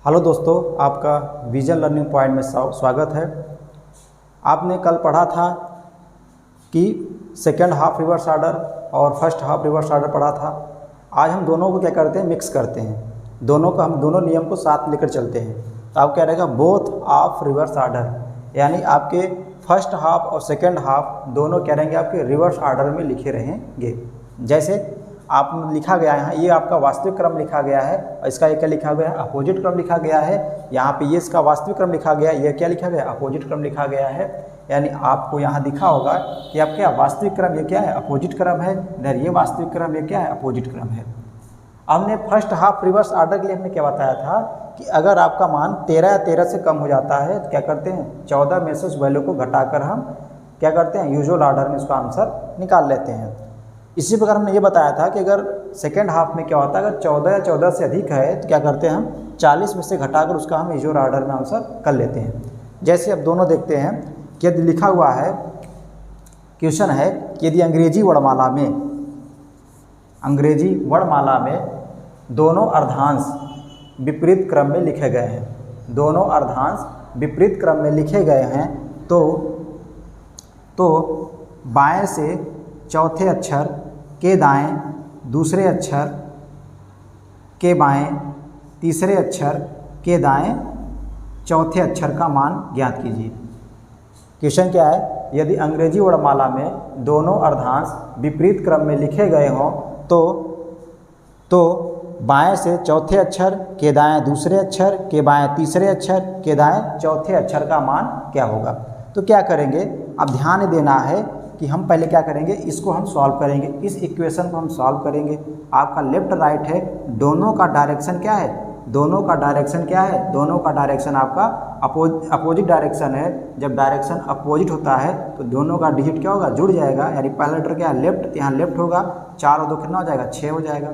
Hello दोस्तों, आपका vision learning point में स्वागत है। आपने कल पढ़ा था कि सेकेंड हाफ रिवर्स ऑर्डर और फर्स्ट हाफ रिवर्स ऑर्डर पढ़ा था। आज हम दोनों को क्या करते हैं, मिक्स करते हैं। हम दोनों नियम को साथ लेकर चलते हैं। तो आप क्या रहेगा, बोथ ऑफ रिवर्स ऑर्डर, यानी आपके फर्स्ट हाफ और सेकेंड हाफ दोनों क्या रहेंगे, आपके रिवर्स ऑर्डर में लिखे रहेंगे। जैसे आप लिखा गया है, ये आपका वास्तविक क्रम लिखा गया है और इसका ये क्या लिखा गया है, अपोजिट क्रम लिखा गया है। यहाँ पे ये इसका वास्तविक क्रम लिखा गया है, ये क्या लिखा गया है, अपोजिट क्रम लिखा गया है। यानी आपको यहाँ दिखा होगा कि आप क्या वास्तविक क्रम ये क्या है, अपोजिट क्रम है, इधर ये वास्तविक क्रम ये क्या है, अपोजिट क्रम है। हमने फर्स्ट हाफ रिवर्स ऑर्डर के लिए हमने क्या बताया था कि अगर आपका मान 13 या 13 से कम हो जाता है तो क्या करते हैं, 14 में से उस वैल्यू को घटाकर हम क्या करते हैं, यूजुअल ऑर्डर में उसका आंसर निकाल लेते हैं। इसी प्रकार हमने ये बताया था कि अगर सेकेंड हाफ में क्या होता है, अगर 14 या 14 से अधिक है तो क्या करते हैं, हम 40 में से घटाकर उसका हम यूजुअल ऑर्डर में आंसर कर लेते हैं। जैसे अब दोनों देखते हैं कि यदि लिखा हुआ है, क्वेश्चन है कि यदि अंग्रेजी वर्णमाला में दोनों अर्धांश विपरीत क्रम में लिखे गए हैं, दोनों अर्धांश विपरीत क्रम में लिखे गए हैं, तो बाएं से चौथे अक्षर के दाएं दूसरे अक्षर के बाएं तीसरे अक्षर के दाएं चौथे अक्षर का मान ज्ञात कीजिए। क्वेश्चन क्या है, यदि अंग्रेजी वर्णमाला में दोनों अर्धांश विपरीत क्रम में लिखे गए हों तो बाएं से चौथे अक्षर के दाएं दूसरे अक्षर के बाएं तीसरे अक्षर के दाएं चौथे अक्षर का मान क्या होगा। तो क्या करेंगे, अब ध्यान देना है कि हम पहले क्या करेंगे, इसको हम सॉल्व करेंगे, इस इक्वेशन को हम सॉल्व करेंगे। आपका लेफ्ट राइट है, दोनों का डायरेक्शन क्या है, दोनों का डायरेक्शन क्या है, दोनों का डायरेक्शन आपका अपोजिट डायरेक्शन है। जब डायरेक्शन अपोजिट होता है तो दोनों का डिजिट क्या होगा, जुड़ जाएगा। यानी पहला लेटर क्या है, लेफ्ट, यहाँ लेफ्ट होगा, 4 और 2 कितना हो जाएगा, 6 हो जाएगा।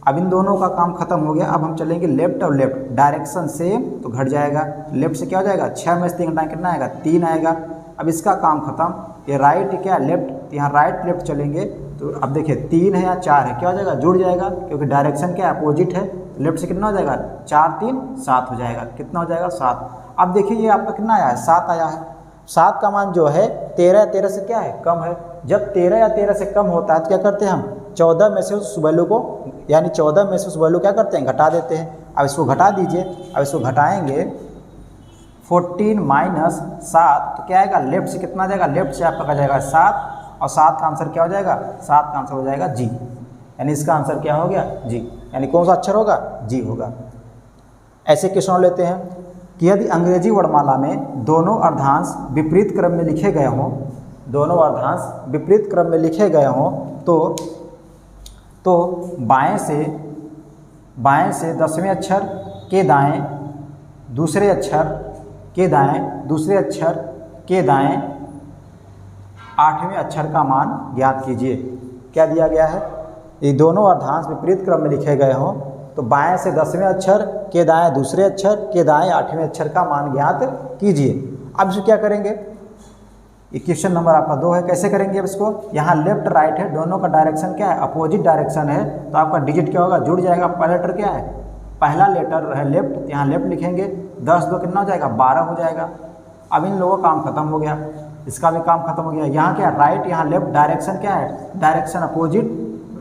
अब इन दोनों का काम खत्म हो गया। अब हम चलेंगे लेफ्ट और लेफ्ट, डायरेक्शन सेम तो घट जाएगा, लेफ्ट से क्या हो जाएगा, 6 में से 3 घटाएं कितना आएगा, 3 आएगा। अब इसका काम खत्म, ये राइट क्या लेफ्ट, यहाँ राइट लेफ्ट चलेंगे तो अब देखिए 3 है या 4 है, क्या हो जाएगा, जुड़ जाएगा, क्योंकि डायरेक्शन क्या है, अपोजिट है। लेफ्ट से कितना हो जाएगा, 4 3 7 हो जाएगा, कितना हो जाएगा, 7। अब देखिए ये आपका कितना आया है, 7 आया है। 7 का मान जो है 13 या 13 से क्या है, कम है। जब 13 या 13 से कम होता है तो क्या करते हैं, हम 14 में से उस वैल्यू को, यानी 14 में से उस वैल्यू क्या करते हैं, घटा देते हैं। अब इसको घटा दीजिए, अब इसको घटाएंगे 14 माइनस 7 तो क्या आएगा, लेफ्ट से कितना आ जाएगा, लेफ्ट से आपका जाएगा 7 और 7 का आंसर क्या हो जाएगा, 7 का आंसर हो जाएगा जी। यानी इसका आंसर क्या हो गया, जी। यानी कौन सा अक्षर होगा, जी होगा। ऐसे क्वेश्चन लेते हैं कि यदि अंग्रेजी वर्णमाला में दोनों अर्धांश विपरीत क्रम में लिखे गए हों, दोनों अर्धांश विपरीत क्रम में लिखे गए हों तो बाएं से 10वें अक्षर के दाएं दूसरे अक्षर के दाएं दूसरे अक्षर के दाएं 8वें अक्षर का मान ज्ञात कीजिए। क्या दिया गया है, ये दोनों अर्धांश विपरीत क्रम में लिखे गए हों तो बाएं से 10वें अक्षर के दाएं दूसरे अक्षर के दाएं 8वें अक्षर का मान ज्ञात कीजिए। अब इसको क्या करेंगे, क्वेश्चन नंबर आपका 2 है। कैसे करेंगे अब इसको, यहाँ लेफ्ट राइट है, दोनों का डायरेक्शन क्या है, अपोजिट डायरेक्शन है, तो आपका डिजिट क्या होगा, जुड़ जाएगा। पहला लेटर क्या है, पहला लेटर है लेफ्ट, यहाँ लेफ्ट लिखेंगे, 10 2 कितना हो जाएगा, 12 हो जाएगा। अब इन लोगों का काम खत्म हो गया, इसका भी काम खत्म हो गया। यहाँ क्या राइट, यहाँ लेफ्ट, डायरेक्शन क्या है, डायरेक्शन अपोजिट,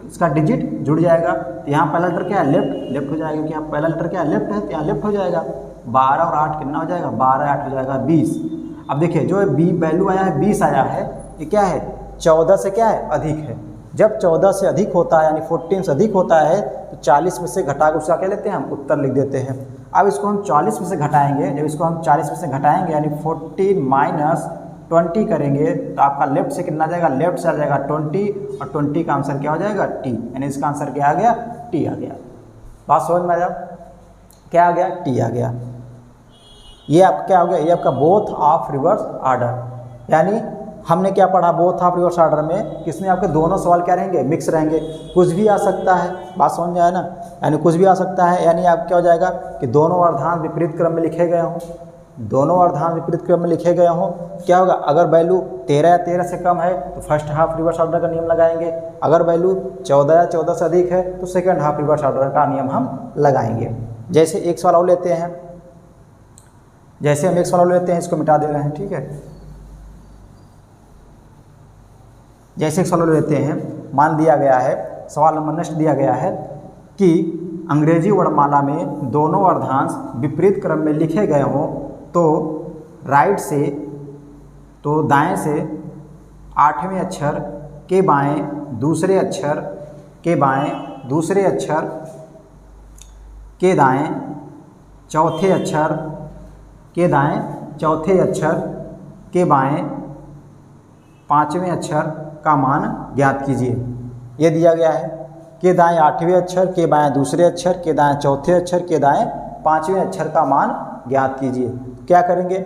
इसका डिजिट जुड़ जाएगा। तो यहाँ पहला लेटर क्या है, लेफ्ट, लेफ्ट हो जाएगा, क्योंकि यहाँ पहला लेटर क्या है, लेफ्ट है, तो यहाँ लेफ्ट हो जाएगा। 12 और 8 कितना हो जाएगा, 12 8 हो जाएगा 20। अब देखिए जो वैल्यू आया है 20 आया है, ये क्या है, 14 से क्या है, अधिक है। जब 14 से अधिक होता है, यानी 14 से अधिक होता है तो 40 में से घटा कर उसका क्या लेते हैं, हम उत्तर लिख देते हैं। अब इसको हम 40 में से घटाएंगे, जब इसको हम 40 में से घटाएंगे यानी 14 माइनस 20 करेंगे तो आपका लेफ्ट से कितना जाएगा, लेफ्ट से आ जाएगा 20 और 20 का आंसर क्या हो जाएगा, टी। यानी इसका आंसर क्या आ गया, टी आ गया। बात समझ में आया, क्या आ गया, टी आ गया। ये आपका क्या हो गया, ये आपका बोथ ऑफ रिवर्स ऑर्डर। यानी हमने क्या पढ़ा, बोथ ऑफ रिवर्स ऑर्डर में किसमें आपके दोनों सवाल क्या रहेंगे, मिक्स रहेंगे, कुछ भी आ सकता है। बात समझ में आया ना, यानी कुछ भी आ सकता है। यानी आप क्या हो जाएगा कि दोनों अर्धांश विपरीत क्रम में लिखे गए हों, दोनों अर्धांश विपरीत क्रम में लिखे गए हों, क्या होगा, अगर वैल्यू 13 या 13 से कम है तो फर्स्ट हाफ रिवर्स ऑर्डर का नियम लगाएंगे, अगर वैल्यू 14 या 14 से अधिक है तो सेकंड हाफ रिवर्स ऑर्डर का नियम हम लगाएंगे। जैसे एक सवाल और लेते हैं, जैसे हम एक सवाल और लेते हैं, इसको मिटा दे रहे हैं, ठीक है। जैसे एक सवाल और लेते हैं, मान दिया गया है, सवाल नंबर नेक्स्ट दिया गया है कि अंग्रेजी वर्णमाला में दोनों अर्धांश विपरीत क्रम में लिखे गए हों तो राइट से, तो दाएं से 8वें अक्षर के बाएं दूसरे अक्षर के बाएं दूसरे अक्षर के दाएं चौथे अक्षर के दाएं चौथे अक्षर के बाएं 5वें अक्षर का मान ज्ञात कीजिए। ये दिया गया है के दाएं 8वें अक्षर के बाएं दूसरे अक्षर के दाएं चौथे अक्षर के दाएं 5वें अक्षर का मान ज्ञात कीजिए। क्या करेंगे,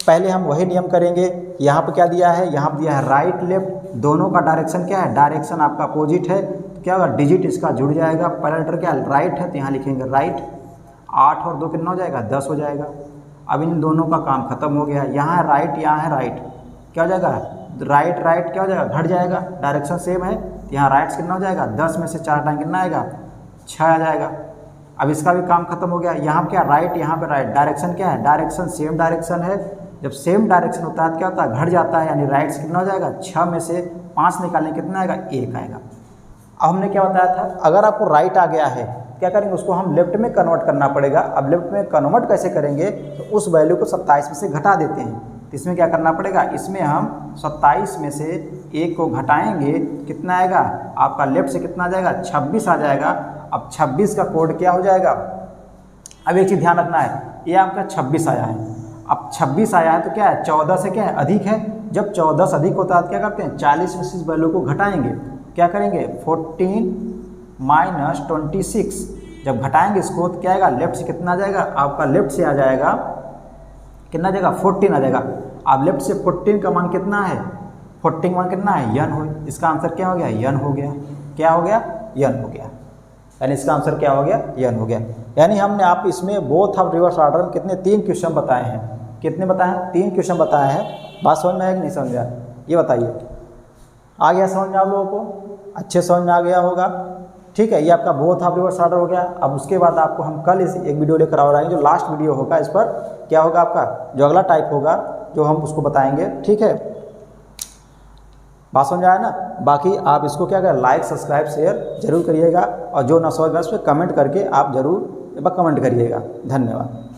पहले हम वही नियम करेंगे। यहाँ पर क्या दिया है, यहाँ पर दिया है राइट लेफ्ट, दोनों का डायरेक्शन क्या है, डायरेक्शन आपका अपोजिट है, तो क्या होगा, डिजिट इसका जुड़ जाएगा। पहला लेटर क्या है, राइट है, तो यहाँ लिखेंगे राइट। 8 और 2 कितना हो जाएगा, 10 हो जाएगा। अब इन दोनों का काम खत्म हो गया, यहाँ है राइट, यहाँ है राइट, क्या हो जाएगा, राइट राइट क्या हो जाएगा, घट जाएगा, डायरेक्शन सेम है, तो यहाँ राइट कितना हो जाएगा, 10 में से 4 टाइम कितना आएगा, 6 आ जाएगा। अब इसका भी काम खत्म हो गया, यहाँ पर क्या राइट, यहाँ पे राइट, डायरेक्शन क्या है, डायरेक्शन सेम डायरेक्शन है। जब सेम डायरेक्शन होता है तो क्या होता है, घट जाता है, यानी राइट से कितना हो जाएगा, 6 में से 5 निकालने कितना आएगा, 1 आएगा। अब हमने क्या बताया था, अगर आपको राइट आ गया है क्या करेंगे, उसको हम लेफ्ट में कन्वर्ट करना पड़ेगा। अब लेफ्ट में कन्वर्ट कैसे करेंगे, तो उस वैल्यू को 27 में से घटा देते हैं। तो इसमें क्या करना पड़ेगा, इसमें हम 27 में से 1 को घटाएंगे, कितना आएगा आपका, लेफ्ट से कितना आ जाएगा, 26 आ जाएगा। अब 26 का कोड क्या हो जाएगा, अब एक चीज़ ध्यान रखना है, ये आपका 26 आया है। अब 26 आया है तो क्या है, 14 से क्या है, अधिक है। जब 14 से अधिक होता है तो क्या करते हैं, 40 में से इस वैल्यू को घटाएंगे, क्या करेंगे, 14 माइनस 26। जब घटाएंगे इसको तो क्या आएगा, लेफ्ट से कितना आ जाएगा, आपका लेफ्ट से आ जाएगा, कितना आ जाएगा, 14 आ जाएगा। अब लेफ्ट से 14 का मान कितना है, 14 मान कितना है, यन हो। इसका आंसर क्या हो गया, यन हो गया। क्या हो गया, यन हो गया, यानी इसका आंसर क्या हो गया, यन हो गया। यानी हमने आप इसमें बोथ ऑफ रिवर्स ऑर्डर में कितने 3 क्वेश्चन बताए हैं, कितने बताए हैं, 3 क्वेश्चन बताए हैं। बात समझ में आया कि नहीं समझ में आया, ये बताइए। आ गया समझ में आप लोगों को, अच्छे समझ में आ गया होगा, ठीक है। ये आपका बोथ ऑफ रिवर्स ऑर्डर हो गया। अब उसके बाद आपको हम कल इस एक वीडियो लेकर आ रहे हैं, जो लास्ट वीडियो होगा इस पर क्या होगा, आपका जो अगला टाइप होगा जो हम उसको बताएंगे, ठीक है। बात समझ आया ना। बाकी आप इसको क्या करें, लाइक सब्सक्राइब शेयर जरूर करिएगा, और जो ना समझ में उस पर कमेंट करके आप जरूर कमेंट करिएगा। धन्यवाद।